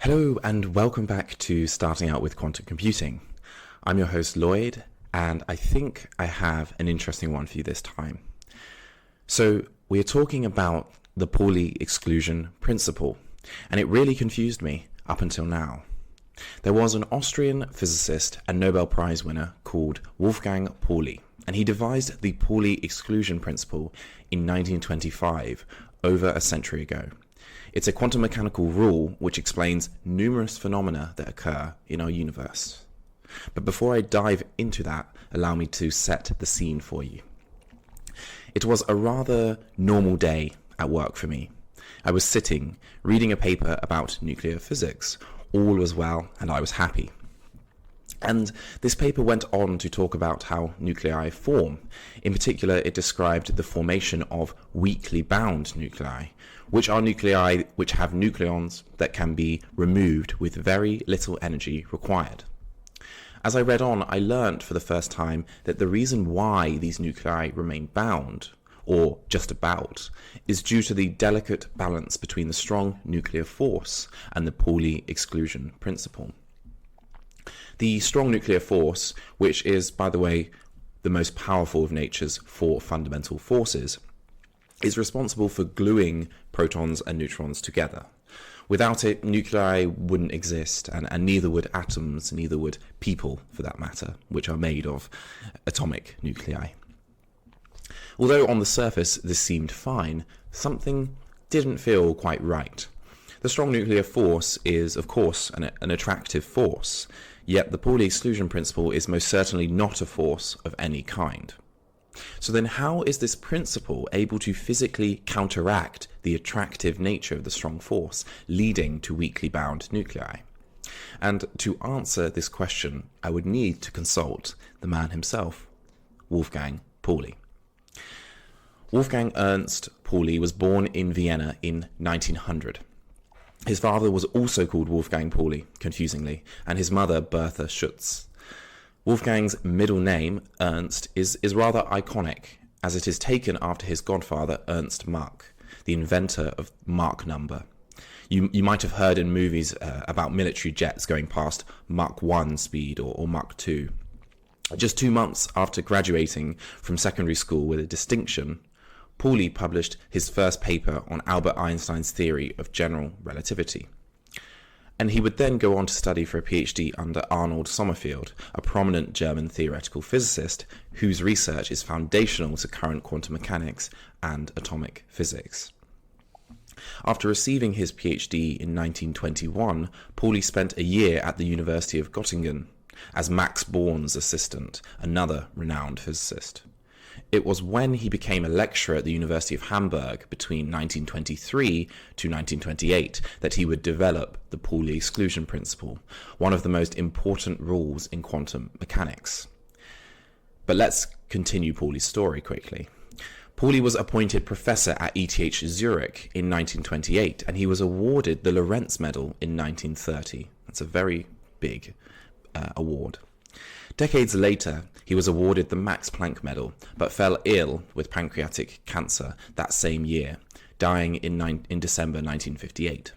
Hello and welcome back to Starting Out with Quantum Computing. I'm your host Lloyd, and I think I have an interesting one for you this time. So we're talking about the Pauli Exclusion Principle, and it really confused me up until now. There was an Austrian physicist and Nobel Prize winner called Wolfgang Pauli, and he devised the Pauli Exclusion Principle in 1925, over a century ago. It's a quantum mechanical rule which explains numerous phenomena that occur in our universe. But before I dive into that, allow me to set the scene for you. It was a rather normal day at work for me. I was sitting, reading a paper about nuclear physics. All was well, and I was happy. And this paper went on to talk about how nuclei form. In particular, it described the formation of weakly bound nuclei, which are nuclei which have nucleons that can be removed with very little energy required. As I read on, I learnt for the first time that the reason why these nuclei remain bound, or just about, is due to the delicate balance between the strong nuclear force and the Pauli exclusion principle. The strong nuclear force, which is, by the way, the most powerful of nature's four fundamental forces, is responsible for gluing protons and neutrons together. Without it, nuclei wouldn't exist, and neither would atoms, neither would people, for that matter, which are made of atomic nuclei. Although on the surface this seemed fine, something didn't feel quite right. The strong nuclear force is, of course, an attractive force, yet the Pauli exclusion principle is most certainly not a force of any kind. So then how is this principle able to physically counteract the attractive nature of the strong force, leading to weakly bound nuclei? And to answer this question, I would need to consult the man himself, Wolfgang Pauli. Wolfgang Ernst Pauli was born in Vienna in 1900. His father was also called Wolfgang Pauli, confusingly, and his mother Bertha Schutz. Wolfgang's middle name, Ernst, is rather iconic, as it is taken after his godfather Ernst Mach, the inventor of Mach number. You might have heard in movies about military jets going past Mach 1 speed or Mach 2. Just 2 months after graduating from secondary school with a distinction, Pauli published his first paper on Albert Einstein's theory of general relativity. And he would then go on to study for a PhD under Arnold Sommerfeld, a prominent German theoretical physicist whose research is foundational to current quantum mechanics and atomic physics. After receiving his PhD in 1921, Pauli spent a year at the University of Göttingen as Max Born's assistant, another renowned physicist. It was when he became a lecturer at the University of Hamburg between 1923 to 1928 that he would develop the Pauli exclusion principle, one of the most important rules in quantum mechanics. But let's continue Pauli's story quickly. Pauli was appointed professor at ETH Zurich in 1928, and he was awarded the Lorentz Medal in 1930. That's a very big award. Decades later, he was awarded the Max Planck Medal, but fell ill with pancreatic cancer that same year, dying in December 1958.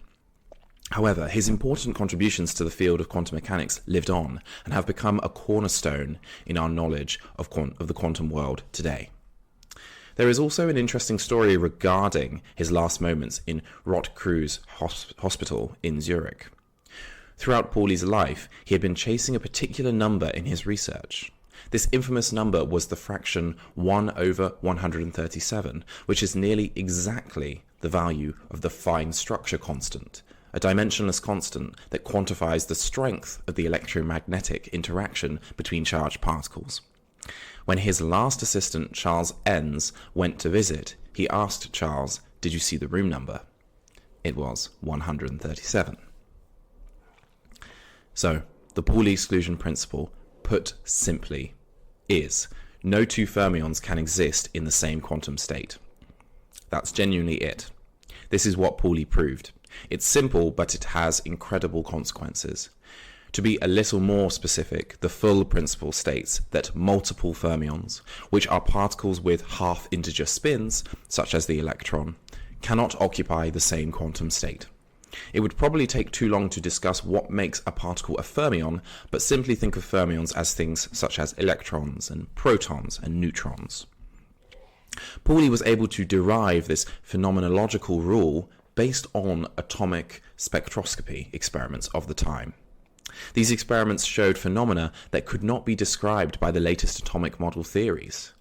However, his important contributions to the field of quantum mechanics lived on and have become a cornerstone in our knowledge of the quantum world today. There is also an interesting story regarding his last moments in Rotkreuz Hospital in Zurich. Throughout Pauli's life, he had been chasing a particular number in his research. This infamous number was the fraction 1 over 137, which is nearly exactly the value of the fine structure constant, a dimensionless constant that quantifies the strength of the electromagnetic interaction between charged particles. When his last assistant, Charles Enns, went to visit, he asked Charles, "Did you see the room number?" It was 137. So, the Pauli exclusion principle, put simply, is no two fermions can exist in the same quantum state. That's genuinely it. This is what Pauli proved. It's simple, but it has incredible consequences. To be a little more specific, the full principle states that multiple fermions, which are particles with half-integer spins, such as the electron, cannot occupy the same quantum state. It would probably take too long to discuss what makes a particle a fermion, but simply think of fermions as things such as electrons and protons and neutrons. Pauli was able to derive this phenomenological rule based on atomic spectroscopy experiments of the time. These experiments showed phenomena that could not be described by the latest atomic model theories.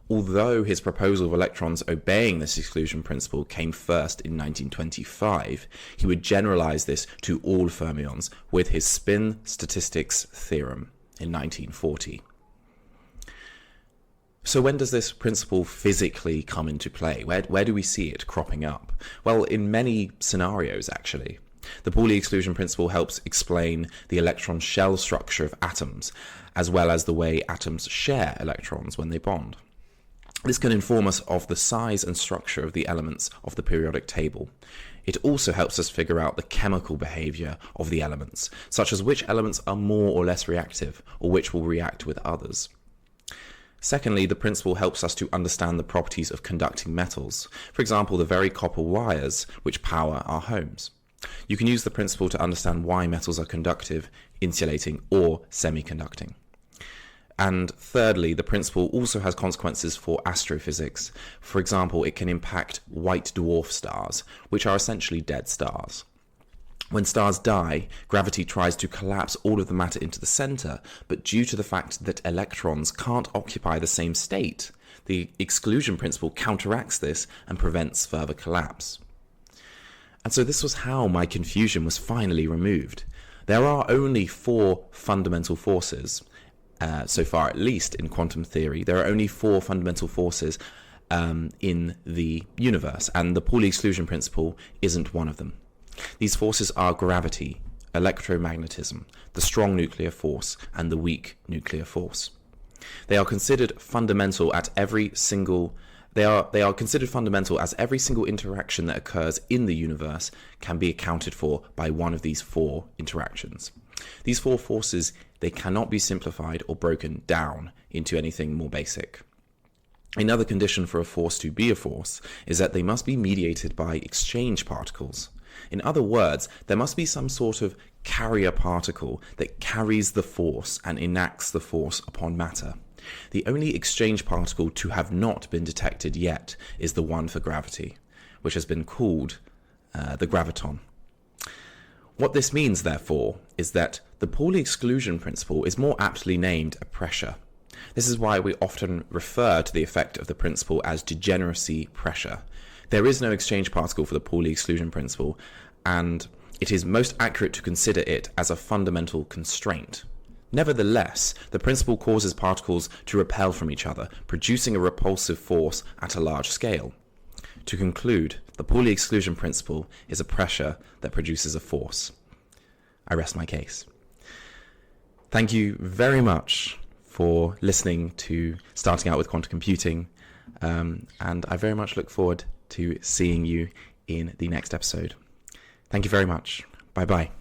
Although his proposal of electrons obeying this exclusion principle came first in 1925, he would generalize this to all fermions with his spin statistics theorem in 1940. So when does this principle physically come into play? Where do we see it cropping up? Well, in many scenarios, actually. The Pauli exclusion principle helps explain the electron shell structure of atoms, as well as the way atoms share electrons when they bond. This can inform us of the size and structure of the elements of the periodic table. It also helps us figure out the chemical behavior of the elements, such as which elements are more or less reactive, or which will react with others. Secondly, the principle helps us to understand the properties of conducting metals, for example, the very copper wires which power our homes. You can use the principle to understand why metals are conductive, insulating, or semiconducting. And thirdly, the principle also has consequences for astrophysics. For example, it can impact white dwarf stars, which are essentially dead stars. When stars die, gravity tries to collapse all of the matter into the center, but due to the fact that electrons can't occupy the same state, the exclusion principle counteracts this and prevents further collapse. And so this was how my confusion was finally removed. There are only 4 fundamental forces. So far, at least in quantum theory, there are only 4 fundamental forces in the universe, and the Pauli exclusion principle isn't one of them. These forces are gravity, electromagnetism, the strong nuclear force, and the weak nuclear force. They are considered fundamental at every single. They are considered fundamental as every single interaction that occurs in the universe can be accounted for by one of these 4 interactions. These 4 forces, they cannot be simplified or broken down into anything more basic. Another condition for a force to be a force is that they must be mediated by exchange particles. In other words, there must be some sort of carrier particle that carries the force and enacts the force upon matter. The only exchange particle to have not been detected yet is the one for gravity, which has been called the graviton. What this means, therefore, is that the Pauli exclusion principle is more aptly named a pressure. This is why we often refer to the effect of the principle as degeneracy pressure. There is no exchange particle for the Pauli exclusion principle, and it is most accurate to consider it as a fundamental constraint. Nevertheless, the principle causes particles to repel from each other, producing a repulsive force at a large scale. To conclude, the Pauli exclusion principle is a pressure that produces a force. I rest my case. Thank you very much for listening to Starting Out with Quantum Computing, and I very much look forward to seeing you in the next episode. Thank you very much. Bye-bye.